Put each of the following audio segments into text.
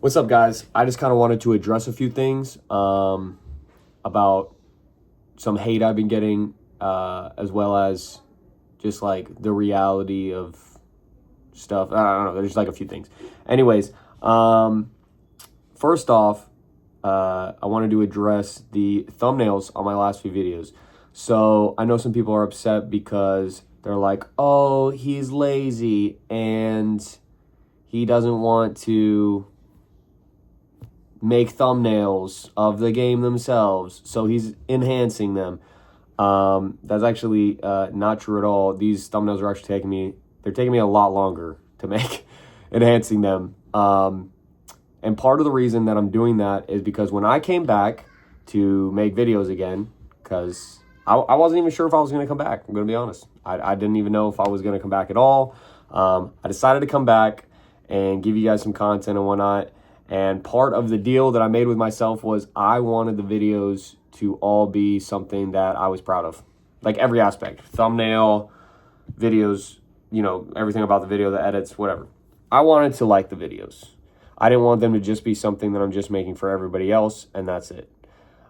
What's up, guys? I just kind of wanted to address a few things about some hate I've been getting, as well as just like the reality of stuff. I don't know. There's like a few things. Anyways, first off, I wanted to address the thumbnails on my last few videos. So I know some people are upset because they're like, oh, he's lazy and he doesn't want to make thumbnails of the game themselves, so he's enhancing them. That's actually not true at all. These thumbnails are actually taking me a lot longer to make, enhancing them. And part of the reason that I'm doing that is because when I came back to make videos again, because I wasn't even sure if I was going to come back. I'm going to be honest. I didn't even know if I was going to come back at all. I decided to come back and give you guys some content and whatnot. And part of the deal that I made with myself was I wanted the videos to all be something that I was proud of. Like every aspect. Thumbnail, videos, everything about the video, the edits, whatever. I wanted to like the videos. I didn't want them to just be something that I'm just making for everybody else, and that's it.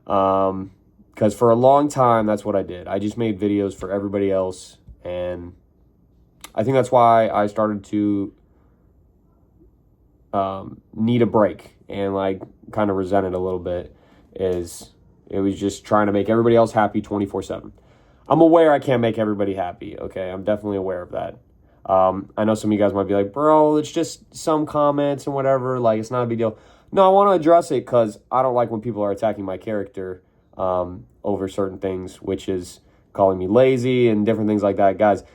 Because for a long time, that's what I did. I just made videos for everybody else, and I think that's why I started to need a break and like kind of resent it a little bit. Is it was just trying to make everybody else happy 24/7. I'm aware I can't make everybody happy. Okay, I'm definitely aware of that. I know some of you guys might be like, bro, it's just some comments and whatever, like it's not a big deal. No, I want to address it because I don't like when people are attacking my character over certain things, which is calling me lazy and different things like that. Guys,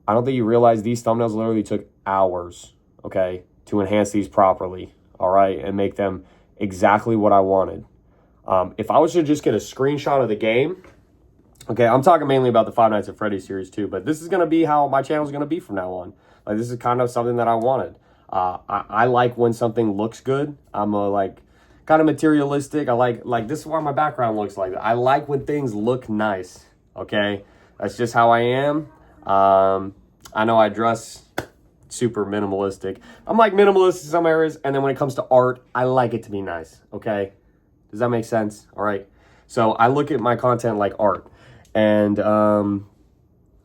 I don't think you realize these thumbnails literally took hours, okay, to enhance these properly, all right, and make them exactly what I wanted. If I was to just get a screenshot of the game, okay, I'm talking mainly about the Five Nights at Freddy's series too, but this is going to be how my channel is going to be from now on. Like, this is kind of something that I wanted. I like when something looks good. I'm kind of materialistic. I like this is why my background looks like that. I like when things look nice, okay? That's just how I am. I know I dress super minimalistic. I'm like minimalist in some areas, and then when it comes to art, I like it to be nice, okay? Does that make sense? All right. So I look at my content like art, and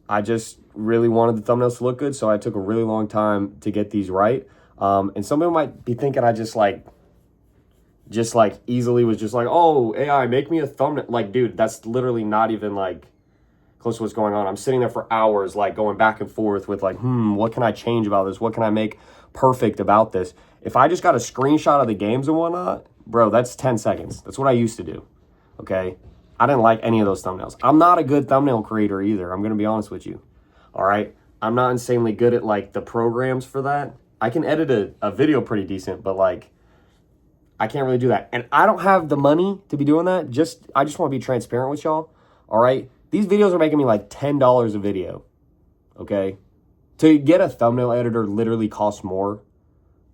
I just really wanted the thumbnails to look good, so I took a really long time to get these right. And some people might be thinking I just easily was just like, oh, AI, make me a thumbnail. Like, dude, that's literally not even like close to what's going on. I'm sitting there for hours, like going back and forth with like, what can I change about this? What can I make perfect about this? If I just got a screenshot of the games and whatnot, bro, that's 10 seconds. That's what I used to do, okay? I didn't like any of those thumbnails. I'm not a good thumbnail creator either. I'm going to be honest with you, all right? I'm not insanely good at like the programs for that. I can edit a video pretty decent, but like I can't really do that. And I don't have the money to be doing that. I just want to be transparent with y'all, all right? These videos are making me like $10 a video, okay? To get a thumbnail editor literally costs more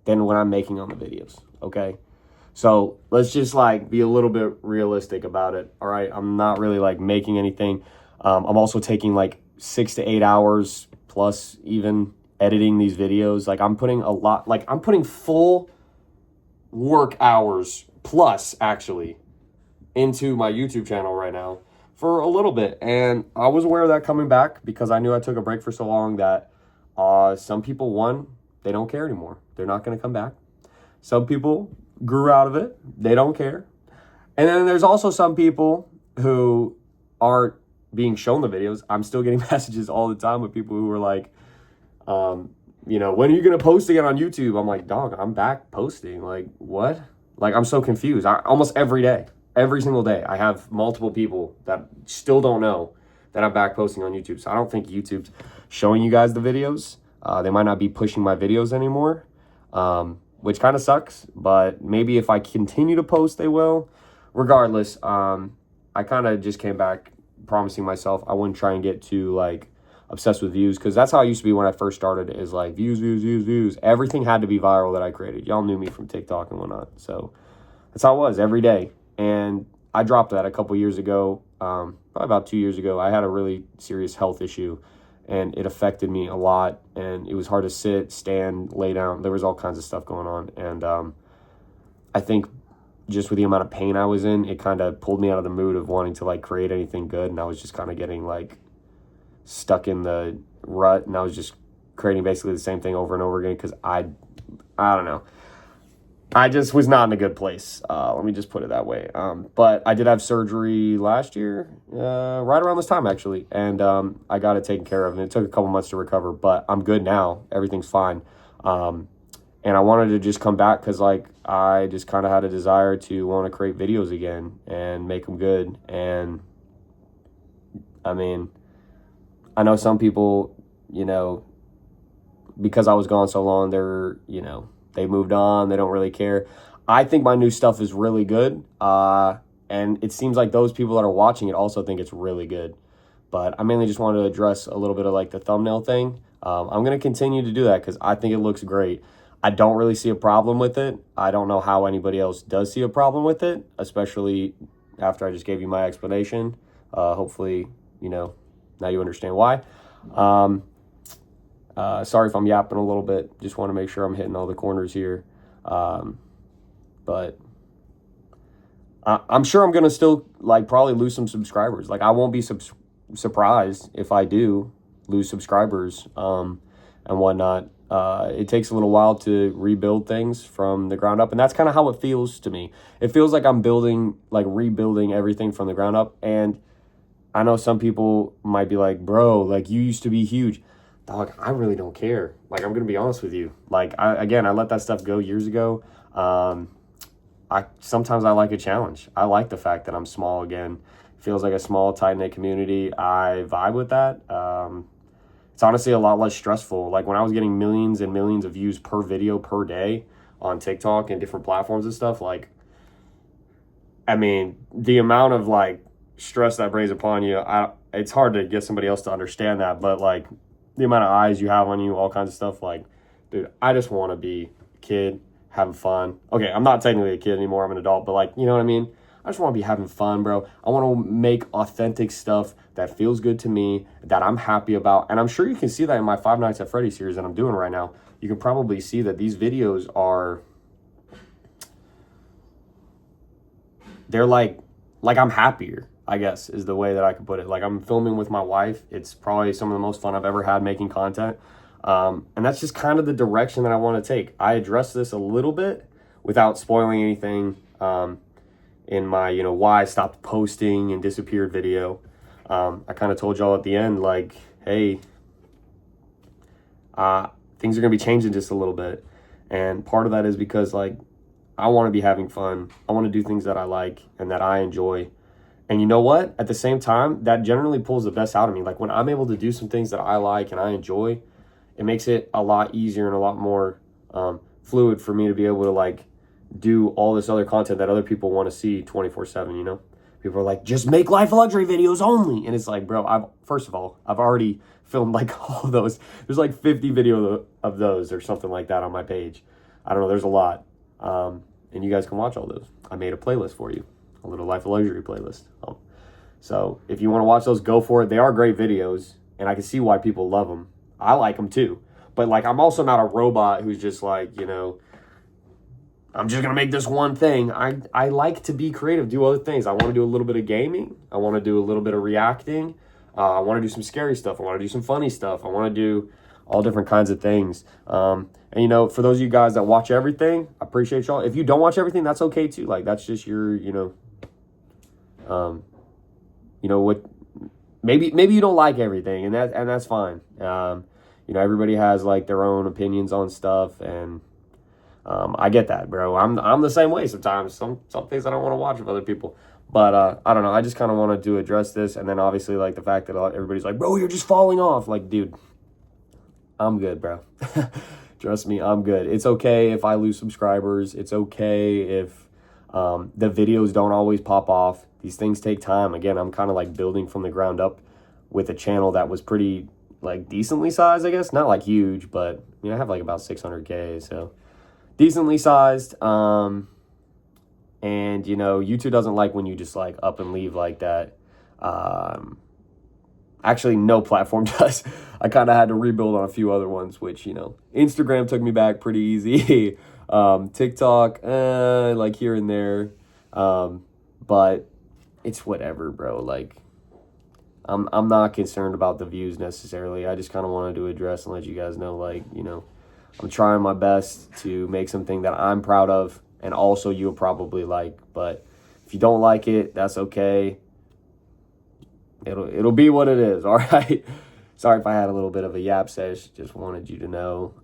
than what I'm making on the videos, okay? So let's just like be a little bit realistic about it, all right? I'm not really like making anything. I'm also taking like 6 to 8 hours plus even editing these videos. Like I'm putting full work hours plus actually into my YouTube channel right now for a little bit. And I was aware of that coming back because I knew I took a break for so long that some people, they don't care anymore. They're not going to come back. Some people grew out of it. They don't care. And then there's also some people who aren't being shown the videos. I'm still getting messages all the time with people who are like, when are you going to post again on YouTube? I'm like, dog, I'm back posting. Like, what? Like, I'm so confused. Almost every day, every single day, I have multiple people that still don't know that I'm back posting on YouTube. So I don't think YouTube's showing you guys the videos. They might not be pushing my videos anymore, which kind of sucks. But maybe if I continue to post, they will. Regardless, I kind of just came back promising myself I wouldn't try and get too like obsessed with views, because that's how I used to be when I first started, is like views. Everything had to be viral that I created. Y'all knew me from TikTok and whatnot. So that's how it was every day. And I dropped that a couple years ago, probably about 2 years ago. I had a really serious health issue and it affected me a lot, and it was hard to sit, stand, lay down. There was all kinds of stuff going on, and I think just with the amount of pain I was in, it kind of pulled me out of the mood of wanting to like create anything good. And I was just kind of getting like stuck in the rut, and I was just creating basically the same thing over and over again because I don't know. I just was not in a good place. Let me just put it that way. But I did have surgery last year, right around this time actually, and I got it taken care of, and it took a couple months to recover, but I'm good now. Everything's fine. And I wanted to just come back because like I just kind of had a desire to want to create videos again and make them good. And I mean, I know some people, you know, because I was gone so long, they're, you know, they moved on. They don't really care. I think my new stuff is really good. And it seems like those people that are watching it also think it's really good. But I mainly just wanted to address a little bit of like the thumbnail thing. I'm going to continue to do that because I think it looks great. I don't really see a problem with it. I don't know how anybody else does see a problem with it, especially after I just gave you my explanation. Hopefully, you know, now you understand why. Sorry if I'm yapping a little bit. Just want to make sure I'm hitting all the corners here. But I'm sure I'm going to still like probably lose some subscribers. Like I won't be surprised if I do lose subscribers and whatnot. It takes a little while to rebuild things from the ground up, and that's kind of how it feels to me. It feels like I'm rebuilding everything from the ground up. And I know some people might be like, bro, like you used to be huge. Dog, I really don't care. Like, I'm going to be honest with you. Like, I let that stuff go years ago. Sometimes I like a challenge. I like the fact that I'm small again. It feels like a small, tight-knit community. I vibe with that. It's honestly a lot less stressful. Like when I was getting millions and millions of views per video per day on TikTok and different platforms and stuff, like, I mean, the amount of like stress that brings upon you, it's hard to get somebody else to understand that, but like the amount of eyes you have on you, all kinds of stuff, like, dude, I just want to be a kid, having fun. Okay, I'm not technically a kid anymore, I'm an adult, but like, you know what I mean? I just want to be having fun, bro. I want to make authentic stuff that feels good to me, that I'm happy about. And I'm sure you can see that in my Five Nights at Freddy's series that I'm doing right now. You can probably see that these videos they're like I'm happier, I guess, is the way that I could put it. Like I'm filming with my wife. It's probably some of the most fun I've ever had making content. And that's just kind of the direction that I want to take. I addressed this a little bit without spoiling anything. In my, you know, why I stopped posting and disappeared video. I kind of told y'all at the end, like, hey, things are going to be changing just a little bit. And part of that is because, like, I want to be having fun. I want to do things that I like and that I enjoy. And you know what? At the same time, that generally pulls the best out of me. Like, when I'm able to do some things that I like and I enjoy, it makes it a lot easier and a lot more fluid for me to be able to, like, do all this other content that other people want to see 24/7, you know? People are like, just make life luxury videos only. And it's like, bro, first of all, I've already filmed like all of those. There's like 50 video of those or something like that on my page. I don't know, there's a lot. And you guys can watch all those. I made a playlist for you, a little life of luxury playlist. So if you want to watch those, go for it. They are great videos, and I can see why people love them. I like them too. But like, I'm also not a robot who's just like, you know, I'm just going to make this one thing. I like to be creative, do other things. I want to do a little bit of gaming. I want to do a little bit of reacting. I want to do some scary stuff. I want to do some funny stuff. I want to do all different kinds of things. And, you know, for those of you guys that watch everything, I appreciate y'all. If you don't watch everything, that's okay too. Like, that's just your, you know what, maybe you don't like everything, and that's fine. You know, everybody has like their own opinions on stuff, and I get that, bro. I'm the same way sometimes. Some things I don't want to watch with other people. But I don't know. I just kind of wanted to address this. And then obviously like the fact that everybody's like, bro, you're just falling off. Like, dude, I'm good, bro. Trust me, I'm good. It's okay if I lose subscribers. It's okay if the videos don't always pop off. These things take time. Again, I'm kind of like building from the ground up with a channel that was pretty like decently sized, I guess. Not like huge, but you know, I have like about 600K, so decently sized. And you know, YouTube doesn't like when you just like up and leave like that. Actually, no platform does. I kind of had to rebuild on a few other ones, which, you know, Instagram took me back pretty easy. TikTok, like here and there. But it's whatever, bro. Like, I'm not concerned about the views necessarily. I just kind of wanted to address and let you guys know, like, you know, I'm trying my best to make something that I'm proud of and also you'll probably like. But if you don't like it, that's okay. It'll be what it is, all right? Sorry if I had a little bit of a yap sesh. Just wanted you to know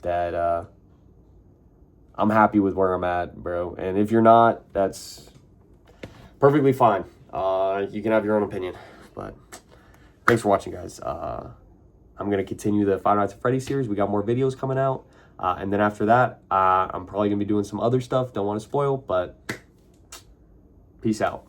that I'm happy with where I'm at, bro. And if you're not, that's perfectly fine. You can have your own opinion. But thanks for watching, guys. I'm going to continue the Five Nights at Freddy's series. We got more videos coming out. And then after that, I'm probably going to be doing some other stuff. Don't want to spoil, but peace out.